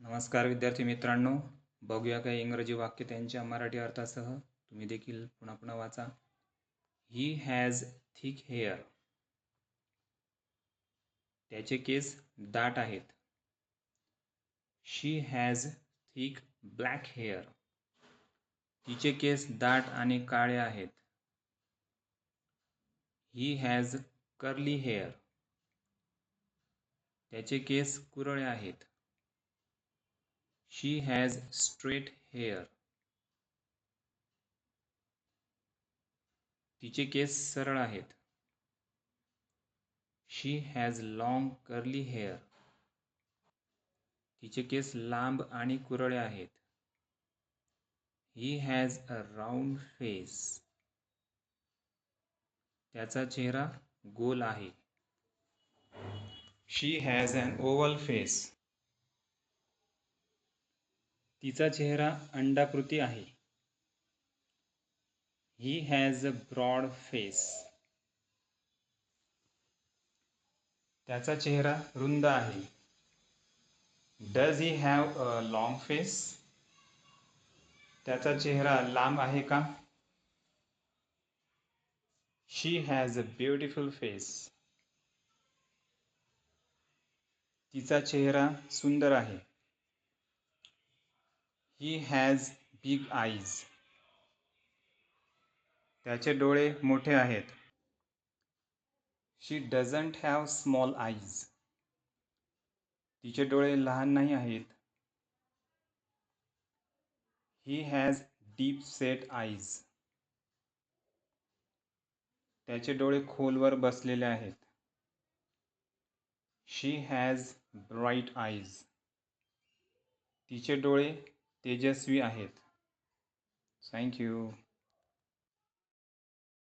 नमस्कार विद्यार्थी मित्रांनो, बघूया काही इंग्रजी वाक्य त्यांच्या मराठी अर्थासह. तुम्ही देखील पुन्हा पुन्हा वाचा. He has thick hair. त्याचे केस दाट आहेत. She has thick black hair. तिचे केस दाट आणि काळे आहेत. He has curly hair. त्याचे केस कुरळे आहेत. She has straight hair. तिचे केस सरळ आहेत. She has long curly hair. तिचे केस लांब आणि कुरळे आहेत. He has a round face. त्याचा चेहरा गोल आहे. शी हॅज ॲन ओव्हल फेस. तिचा चेहरा अंडाकृती आहे. He has a broad face. त्याचा चेहरा रुंद आहे. Does he have a long face. त्याचा चेहरा लांब आहे का. She has a beautiful face. तिचा चेहरा सुंदर आहे. He has big eyes. त्याचे डोळे मोठे आहेत. She doesn't have small eyes. तिचे डोळे लहान नाही आहेत. He has deep set eyes. त्याचे डोळे खोलवर बसलेले आहेत. She has bright eyes. तिचे डोळे तेजस्वी आहेत. थँक्यू.